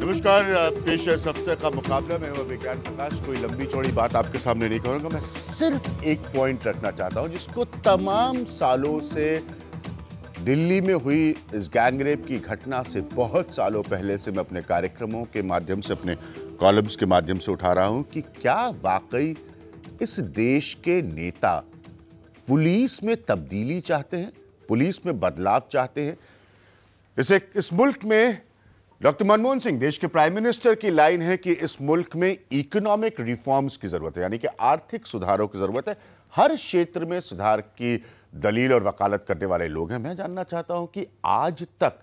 नमस्कार। पेश है इस हफ्ते का मुकाबला। मैं हूं विज्ञान प्रकाश। कोई लंबी चौड़ी बात आपके सामने नहीं करूंगा। मैं सिर्फ एक पॉइंट रखना चाहता हूं जिसको तमाम सालों से दिल्ली में हुई इस गैंगरेप की घटना से बहुत सालों पहले से मैं अपने कार्यक्रमों के माध्यम से, अपने कॉलम्स के माध्यम से उठा रहा हूं कि क्या वाकई इस देश के नेता पुलिस में तब्दीली चाहते हैं, पुलिस में बदलाव चाहते हैं। इस मुल्क में डॉक्टर मनमोहन सिंह, देश के प्राइम मिनिस्टर की लाइन है कि इस मुल्क में इकोनॉमिक रिफॉर्म्स की जरूरत है, यानी कि आर्थिक सुधारों की जरूरत है। हर क्षेत्र में सुधार की दलील और वकालत करने वाले लोग हैं। मैं जानना चाहता हूं कि आज तक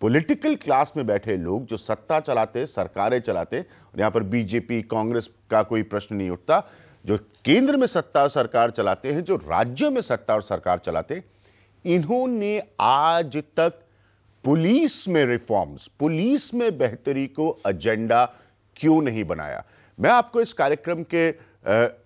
पॉलिटिकल क्लास में बैठे लोग जो सत्ता चलाते, सरकारें चलाते, और यहां पर बीजेपी कांग्रेस का कोई प्रश्न नहीं उठता, जो केंद्र में सत्ता और सरकार चलाते हैं, जो राज्यों में सत्ता और सरकार चलाते, इन्होंने आज तक पुलिस में रिफॉर्म्स, पुलिस में बेहतरी को एजेंडा क्यों नहीं बनाया। मैं आपको इस कार्यक्रम के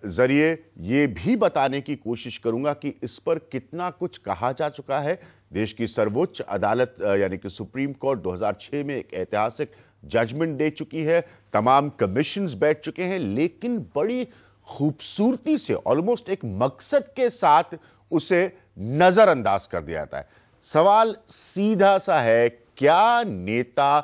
जरिए यह भी बताने की कोशिश करूंगा कि इस पर कितना कुछ कहा जा चुका है। देश की सर्वोच्च अदालत यानी कि सुप्रीम कोर्ट 2006 में एक ऐतिहासिक जजमेंट दे चुकी है, तमाम कमीशंस बैठ चुके हैं, लेकिन बड़ी खूबसूरती से, ऑलमोस्ट एक मकसद के साथ उसे नजरअंदाज कर दिया जाता है। सवाल सीधा सा है, क्या नेता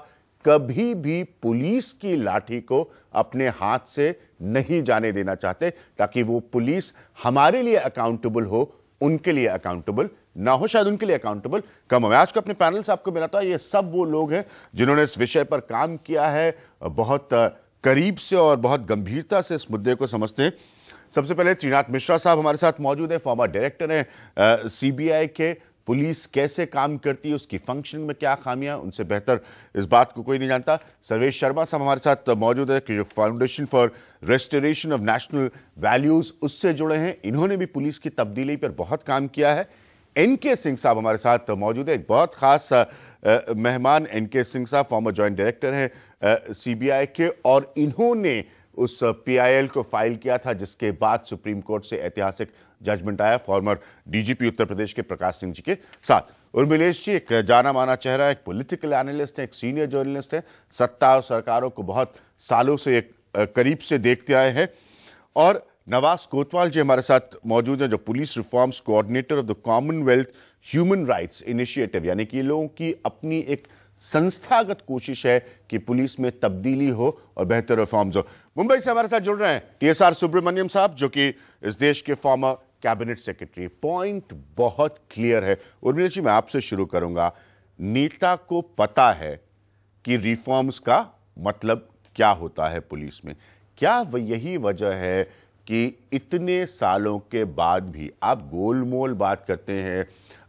कभी भी पुलिस की लाठी को अपने हाथ से नहीं जाने देना चाहते, ताकि वो पुलिस हमारे लिए अकाउंटेबल हो, उनके लिए अकाउंटेबल ना हो, शायद उनके लिए अकाउंटेबल कम हो। मैं आज को अपने पैनल से आपको मिलाता हूं, ये सब वो लोग हैं जिन्होंने इस विषय पर काम किया है, बहुत करीब से और बहुत गंभीरता से इस मुद्दे को समझते हैं। सबसे पहले त्रिनाथ मिश्रा साहब हमारे साथ मौजूद है, फॉर्मर डायरेक्टर हैं सीबीआई के। पुलिस कैसे काम करती है, उसकी फंक्शन में क्या खामियां, उनसे बेहतर इस बात को कोई नहीं जानता। सर्वेश शर्मा साहब हमारे साथ मौजूद है कि foundation for restoration of national values उससे जुड़े हैं, इन्होंने भी पुलिस की तब्दीली पर बहुत काम किया है। एनके सिंह साहब हमारे साथ मौजूद है, एक बहुत खास मेहमान। एनके सिंह साहब फॉर्मर जॉइंट डायरेक्टर हैं सीबीआई के, और इन्होंने उस पीआईएल को फाइल किया था जिसके बाद सुप्रीम कोर्ट से ऐतिहासिक जजमेंट आया। फॉर्मर डीजीपी उत्तर प्रदेश के प्रकाश सिंह जी के साथ उर्मिलेश जी, एक जाना माना चेहरा, एक पॉलिटिकल एनालिस्ट है, एक सीनियर जर्नलिस्ट है, सत्ता और सरकारों को बहुत सालों से एक करीब से देखते आए हैं। और नवाज कोतवाल जी हमारे साथ मौजूद हैं, जो police reforms coordinator of the Commonwealth human rights initiative, यानी कि लोगों की अपनी एक संस्थागत कोशिश है कि पुलिस में तब्दीली हो और बेहतर रिफॉर्म्स हो। मुंबई से हमारे साथ जुड़ रहे हैं टीएसआर सुब्रमण्यम साहब, जो कि इस देश के फॉर्मर कैबिनेट सेक्रेटरी। पॉइंट बहुत क्लियर है। उर्मिला जी, मैं आपसे शुरू करूंगा। नेता को पता है कि रिफॉर्म्स का मतलब क्या होता है पुलिस में। क्या यही वजह है कि इतने सालों के बाद भी आप गोलमोल बात करते हैं,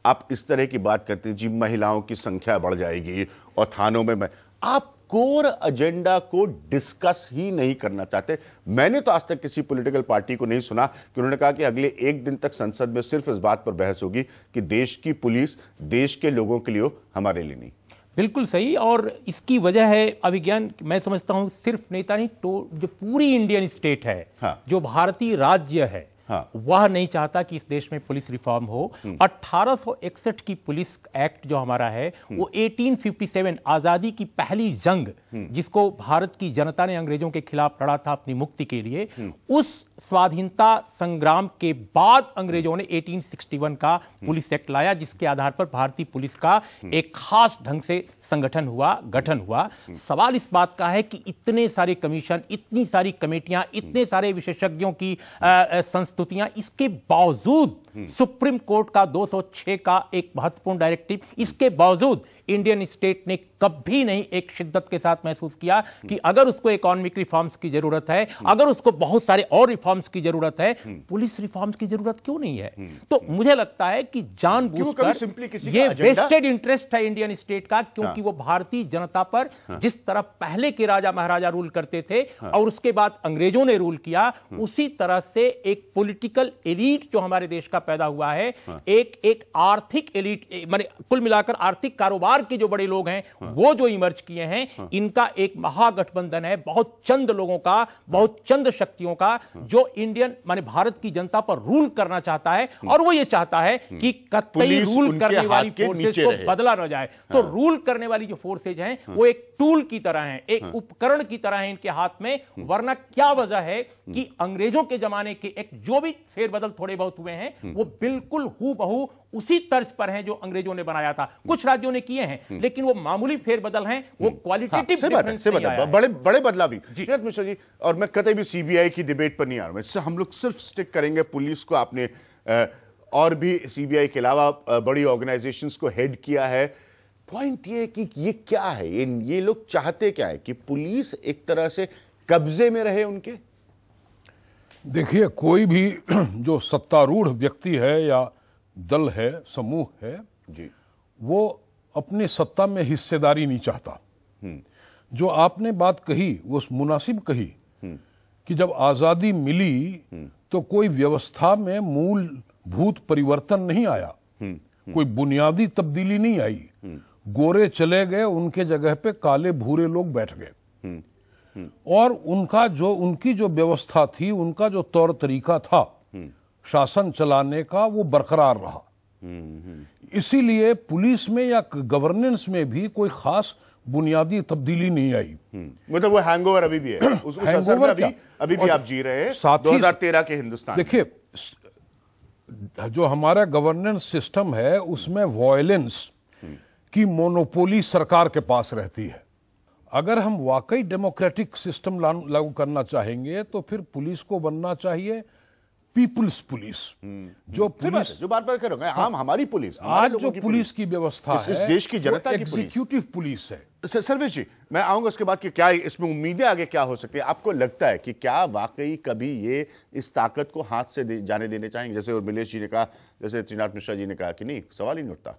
आप इस तरह की बात करते हैं जी महिलाओं की संख्या बढ़ जाएगी और थानों में आप कोर एजेंडा को डिस्कस ही नहीं करना चाहते। मैंने तो आज तक किसी पॉलिटिकल पार्टी को नहीं सुना कि उन्होंने कहा कि अगले एक दिन तक संसद में सिर्फ इस बात पर बहस होगी कि देश की पुलिस देश के लोगों के लिए हो, हमारे लिए नहीं। बिल्कुल सही। और इसकी वजह है अभिज्ञान, मैं समझता हूं सिर्फ नेता नहीं, तो जो पूरी इंडियन स्टेट है, हाँ, जो भारतीय राज्य है, हाँ, वह नहीं चाहता कि इस देश में पुलिस रिफॉर्म हो। 1861 की पुलिस एक्ट जो हमारा है, वो 1857 आजादी की पहली जंग, जिसको भारत की जनता ने अंग्रेजों के खिलाफ लड़ा था अपनी मुक्ति के लिए, उस स्वाधीनता संग्राम के बाद अंग्रेजों ने 1861 का पुलिस एक्ट लाया, जिसके आधार पर भारतीय पुलिस का एक खास ढंग से संगठन हुआ, गठन हुआ। सवाल इस बात का है कि इतने सारे कमीशन, इतनी सारी कमेटियां, इतने सारे विशेषज्ञों की संस्तुतियां, इसके बावजूद सुप्रीम कोर्ट का 206 का एक महत्वपूर्ण डायरेक्टिव, इसके बावजूद इंडियन स्टेट ने कभी नहीं एक शिद्दत के साथ महसूस किया कि अगर उसको इकोनॉमिक रिफॉर्म्स की जरूरत है, अगर उसको बहुत सारे और रिफॉर्म्स की जरूरत है, पुलिस रिफॉर्म्स की जरूरत क्यों नहीं है। तो मुझे लगता है कि जानबूझकर ये वेस्टेड इंटरेस्ट है इंडियन स्टेट का, क्योंकि वो भारतीय जनता पर जिस तरह पहले के राजा महाराजा रूल करते थे और उसके बाद अंग्रेजों ने रूल किया, उसी तरह से एक पॉलिटिकल एलीट जो हमारे देश का पैदा हुआ है। एक आर्थिक एलिट, माने कुल मिलाकर आर्थिक कारोबार के जो बड़े लोग हैं वो जो इमर्ज किए हैं, इनका एक महागठबंधन है बहुत चंद लोगों का, बहुत चंद शक्तियों का, जो इंडियन माने भारत की जनता पर रूल करना चाहता है। और वो ये चाहता है कि कतई रूल करने वाली फोर्सेज को बदला न जाए। तो रूल करने वाली जो फोर्सेज हैं वो एक टूल की तरह हैं, एक उपकरण की तरह है इनके हाथ में। वरना क्या वजह है कि अंग्रेजों के जमाने के एक जो भी फेरबदल थोड़े बहुत हुए हैं वो बिल्कुल हूबहू उसी तर्ज पर हैं जो अंग्रेजों ने बनाया था। कुछ राज्यों ने किए हैं लेकिन वो मामूली फेरबदल हैं, वो क्वालिटेटिव डिफरेंस नहीं आया है। बड़े बदलाव मिश्रा जी। और मैं कतई भी सीबीआई की डिबेट पर नहीं आ रहा हूं, हम लोग सिर्फ स्टिक करेंगे पुलिस को। आपने और भी सीबीआई के अलावा बड़ी ऑर्गेनाइजेशंस को हेड किया है। पॉइंट ये है कि ये क्या है, ये लोग चाहते क्या है कि पुलिस एक तरह से कब्जे में रहे उनके? देखिए, कोई भी जो सत्तारूढ़ व्यक्ति है या दल है, समूह है जी, वो अपनी सत्ता में हिस्सेदारी नहीं चाहता। जो आपने बात कही वो मुनासिब कही कि जब आजादी मिली तो कोई व्यवस्था में मूलभूत परिवर्तन नहीं आया, कोई बुनियादी तब्दीली नहीं आई। गोरे चले गए, उनके जगह पे काले भूरे लोग बैठ गए और उनकी जो व्यवस्था थी, उनका जो तौर तरीका था शासन चलाने का, वो बरकरार रहा। इसीलिए पुलिस में या गवर्नेंस में भी कोई खास बुनियादी तब्दीली नहीं आई। मतलब वो हैंगओवर अभी भी है, उस असर में अभी भी आप जी रहे हैं 2013 के हिंदुस्तान। देखिए, जो हमारा गवर्नेंस सिस्टम है उसमें वायलेंस की मोनोपोली सरकार के पास रहती है। अगर हम वाकई डेमोक्रेटिक सिस्टम लागू करना चाहेंगे तो फिर पुलिस को बनना चाहिए पीपुल्स पुलिस, जो पुलिस जो बार-बार कह रहा हूं, हमारी पुलिस, आज जो पुलिस की व्यवस्था है, इस देश की जनता की एग्जीक्यूटिव पुलिस है। सर्वेश जी, मैं आऊंगा उसके बाद कि क्या इसमें उम्मीदें आगे क्या हो सकती है? आपको लगता है कि क्या वाकई कभी ये इस ताकत को हाथ से जाने देने चाहेंगे, जैसे उर्मिलेश जी ने कहा, जैसे त्रिनाथ मिश्रा जी ने कहा कि नहीं, सवाल ही नहीं उठता?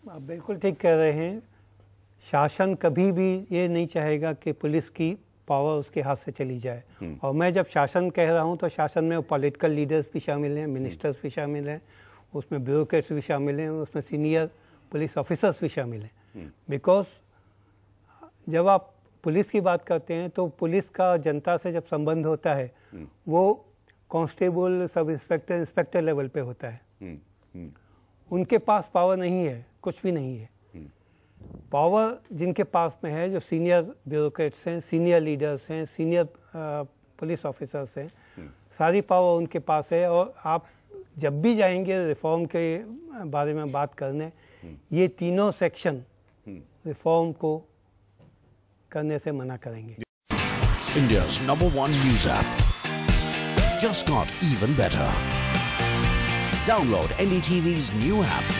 आप बिल्कुल ठीक कह रहे हैं। शासन कभी भी ये नहीं चाहेगा कि पुलिस की पावर उसके हाथ से चली जाए। और मैं जब शासन कह रहा हूँ तो शासन में पॉलिटिकल लीडर्स भी शामिल हैं, मिनिस्टर्स भी शामिल हैं, उसमें ब्यूरोक्रेट्स भी शामिल हैं, उसमें सीनियर पुलिस ऑफिसर्स भी शामिल हैं। बिकॉज जब आप पुलिस की बात करते हैं तो पुलिस का जनता से जब संबंध होता है वो constable, sub inspector, inspector level पे होता है। उनके पास पावर नहीं है, कुछ भी नहीं है। पावर जिनके पास में है, जो सीनियर ब्यूरोक्रेट्स हैं, सीनियर लीडर्स हैं, सीनियर पुलिस ऑफिसर्स हैं, सारी पावर उनके पास है। और आप जब भी जाएंगे रिफॉर्म के बारे में बात करने, ये तीनों सेक्शन रिफॉर्म को करने से मना करेंगे। India's #1 news app just got even better. Download NDTV's new app.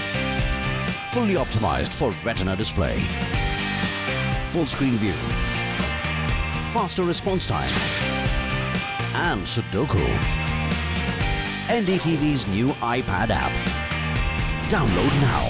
Fully optimized for retina display, full screen view, faster response time, and Sudoku. NDTV's new iPad app. Download now.